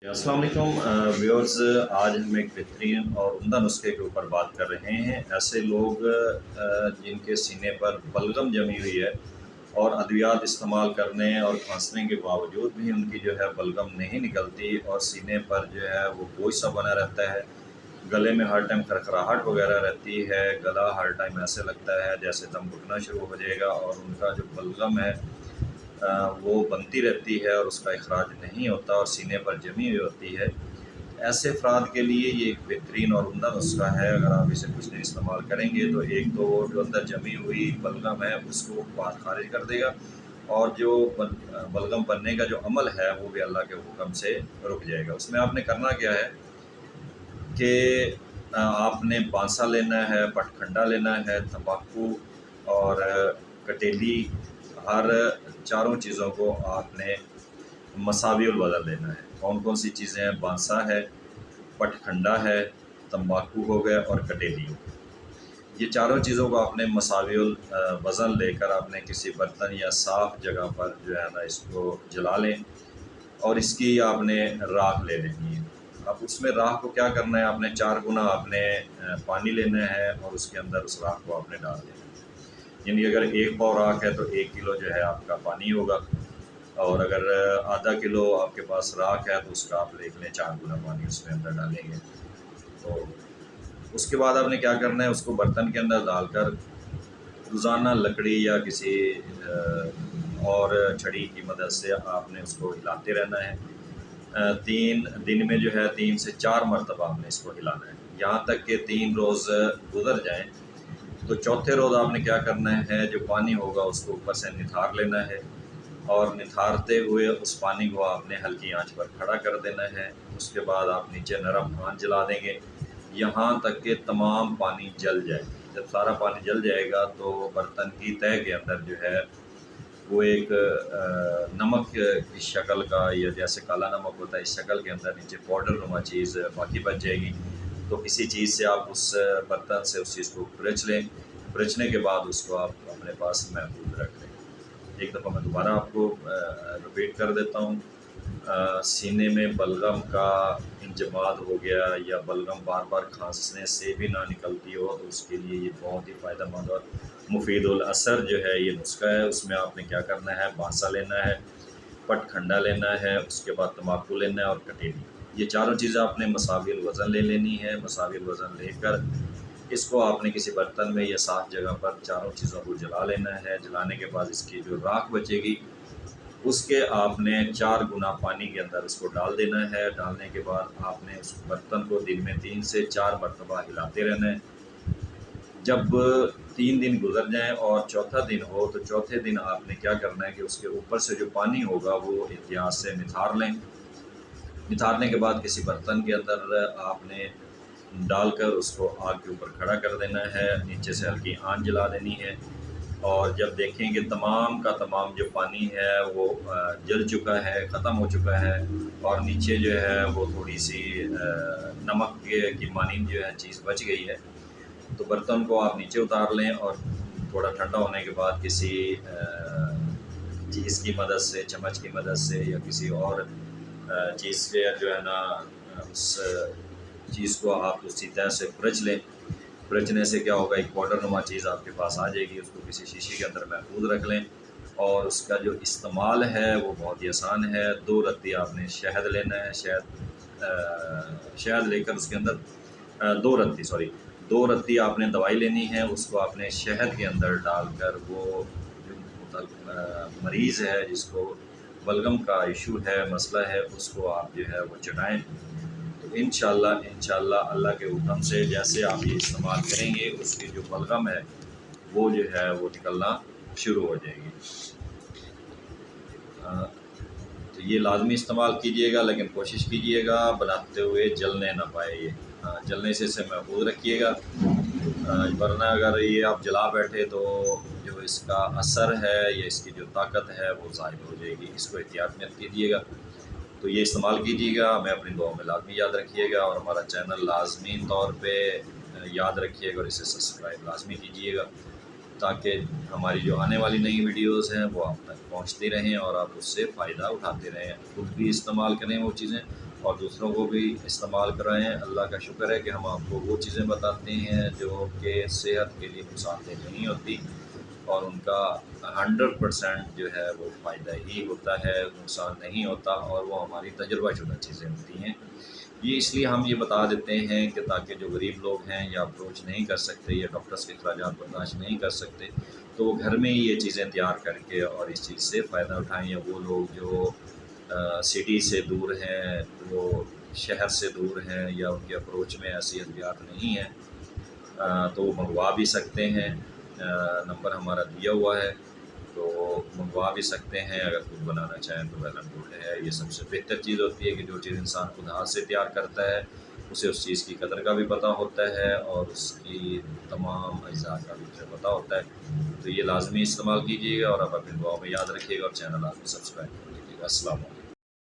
अस्सलाम वालेकुम व्यूअर्स। आज हम एक बेहतरीन और उम्दा नुस्खे के ऊपर बात कर रहे हैं। ऐसे लोग जिनके सीने पर बलगम जमी हुई है और अद्वियात इस्तेमाल करने और खांसने के बावजूद भी उनकी जो है बलगम नहीं निकलती और सीने पर जो है वो बोझ सा बना रहता है, गले में हर टाइम खरखराहट वगैरह रहती है, गला हर टाइम ऐसे लगता है जैसे दम घुटना शुरू हो जाएगा और उनका जो बलगम है वो बनती रहती है और उसका इखराज नहीं होता और सीने पर जमी हुई होती है। ऐसे अफराद के लिए ये एक बेहतरीन और उम्दा नुस्खा है। अगर आप इसे कुछ दिन इस्तेमाल करेंगे तो एक तो वो जो अंदर जमी हुई बलगम है उसको बाहर खारिज कर देगा और जो बलगम बनने का जो अमल है वो भी अल्लाह के हुक्म से रुक जाएगा। उसमें आपने करना क्या है कि आपने बांसा लेना है, पटखंडा लेना है, तंबाकू और कटेली, हर चारों चीज़ों को आपने मसावियुल वज़न लेना है। कौन कौन सी चीज़ें हैं? बांसा है, पटखंडा है, तंबाकू हो गया और कटेली हो गई। ये चारों चीज़ों को आपने मसावियुल वज़न लेकर आपने किसी बर्तन या साफ़ जगह पर जो है ना इसको जला लें और इसकी आपने राख ले लेनी है। अब उसमें राख को क्या करना है, आपने 4 गुना आपने पानी लेना है और उसके अंदर उस राख को आपने डाल देना है। यानी अगर 1 पाव राख है तो 1 किलो जो है आपका पानी होगा और अगर आधा किलो आपके पास राख है तो उसका आप देख लें 4 गुना पानी उसमें अंदर डालेंगे। तो उसके बाद आपने क्या करना है, उसको बर्तन के अंदर डालकर रोज़ाना लकड़ी या किसी और छड़ी की मदद से आपने उसको हिलाते रहना है। 3 दिन में जो है 3 से 4 मरतबा आपने इसको हिलाना है, यहाँ तक कि 3 रोज़ गुज़र जाएँ। तो चौथे रोज़ आपने क्या करना है, जो पानी होगा उसको ऊपर से निथार लेना है और निथारते हुए उस पानी को आपने हल्की आंच पर खड़ा कर देना है। उसके बाद आप नीचे नरम आंच जला देंगे यहाँ तक कि तमाम पानी जल जाए। जब सारा पानी जल जाएगा तो बर्तन की तह के अंदर जो है वो एक नमक की शक्ल का, या जैसे काला नमक होता है इस शक्ल के अंदर नीचे पाउडर नुमा चीज़ बाकी बच जाएगी। तो किसी चीज़ से आप उस बर्तन से उस चीज़ को कुरच लें। कुरचने के बाद उसको आप अपने पास महफूज रख लें। एक दफ़ा मैं दोबारा आपको रिपीट कर देता हूँ। सीने में बलगम का इंजमाद हो गया या बलगम बार बार खांसने से भी ना निकलती हो तो उसके लिए ये बहुत ही फ़ायदेमंद और मुफीदुल असर जो है ये नुस्खा है। उसमें आपने क्या करना है, बांसा लेना है, पटखंडा लेना है, उसके बाद तंबाकू लेना है और कटेली। ये चारों चीज़ें आपने मसाविल वज़न ले लेनी है। मसाविल वज़न लेकर इसको आपने किसी बर्तन में या साफ़ जगह पर चारों चीज़ों को जला लेना है। जलाने के बाद इसकी जो राख बचेगी उसके आपने 4 गुना पानी के अंदर उसको डाल देना है। डालने के बाद आपने उस बर्तन को दिन में 3 से 4 मरतबा हिलाते रहना है। जब 3 दिन गुजर जाएं और चौथा दिन हो तो चौथे दिन आपने क्या करना है कि उसके ऊपर से जो पानी होगा वो एहतियात से निथार लें। निथारने के बाद किसी बर्तन के अंदर आपने डालकर उसको आग के ऊपर खड़ा कर देना है, नीचे से हल्की आंच जला देनी है और जब देखें कि तमाम का तमाम जो पानी है वो जल चुका है, ख़त्म हो चुका है और नीचे जो है वो थोड़ी सी नमक की मानींद जो है चीज़ बच गई है, तो बर्तन को आप नीचे उतार लें और थोड़ा ठंडा होने के बाद किसी चीज़ की मदद से, चम्मच की मदद से या किसी और चीज़ से जो है ना उस चीज़ को आप उसी तरह से कुरच लें। कुरचने से क्या होगा, एक पाउडर नुमा चीज़ आपके पास आ जाएगी। उसको किसी शीशी के अंदर महफूज रख लें और उसका जो इस्तेमाल है वो बहुत ही आसान है। 2 रत्ती आपने शहद लेना है। शहद लेकर उसके अंदर 2 रत्ती आपने दवाई लेनी है। उसको आपने शहद के अंदर डालकर वो जो मरीज़ है जिसको बलगम का इशू है, मसला है, उसको आप जो है वो चटाएँ। तो इंशाअल्लाह अल्लाह के हुक्म से जैसे आप ये इस्तेमाल करेंगे उसकी जो बलगम है वो जो है वो निकलना शुरू हो जाएगी। तो ये लाजमी इस्तेमाल कीजिएगा, लेकिन कोशिश कीजिएगा बनाते हुए जलने ना पाए। ये जलने से इसे महफूज रखिएगा, वरना अगर ये आप जला बैठे तो जो इसका असर है या इसकी जो ताकत है वो ज़ाहिर हो जाएगी। इसको एहतियात में कीजिएगा। तो ये इस्तेमाल कीजिएगा, हमें अपनी दुआ में लाजमी याद रखिएगा और हमारा चैनल लाजमी तौर पे याद रखिएगा और इसे सब्सक्राइब लाजमी कीजिएगा ताकि हमारी जो आने वाली नई वीडियोस हैं वो आप तक पहुंचती रहें और आप उससे फ़ायदा उठाते रहें। खुद भी इस्तेमाल करें वो चीज़ें اور دوسروں کو بھی استعمال کرائیں۔ اللہ کا شکر ہے کہ ہم آپ کو وہ چیزیں بتاتے ہیں جو کہ صحت کے لیے نقصان دہ نہیں ہوتی، اور ان کا 100% جو ہے وہ فائدہ ہی ہوتا ہے، نقصان نہیں ہوتا، اور وہ ہماری تجربہ شدہ چیزیں ہوتی ہیں۔ یہ اس لیے ہم یہ بتا دیتے ہیں کہ تاکہ جو غریب لوگ ہیں یا اپروچ نہیں کر سکتے یا ڈاکٹرس کے اخراجات برداشت نہیں کر سکتے، تو وہ گھر میں ہی یہ چیزیں تیار کر کے اور اس چیز سے فائدہ اٹھائیں، یا وہ لوگ جو سٹی سے دور ہیں، وہ شہر سے دور ہیں، یا ان کے اپروچ میں ایسی ادویات نہیں ہیں، تو وہ منگوا بھی سکتے ہیں۔ نمبر ہمارا دیا ہوا ہے، تو منگوا بھی سکتے ہیں۔ اگر خود بنانا چاہیں تو ویل اینڈ گڈ ہے۔ یہ سب سے بہتر چیز ہوتی ہے کہ جو چیز انسان خود ہاتھ سے تیار کرتا ہے اسے اس چیز کی قدر کا بھی پتہ ہوتا ہے اور اس کی تمام اجزاء کا بھی پتہ ہوتا ہے۔ تو یہ لازمی استعمال کیجیے گا، اور آپ اپنی دعاؤں میں یاد رکھیے گا، اور چینل آپ سبسکرائب کر لیجیے گا۔ السلام علیکم۔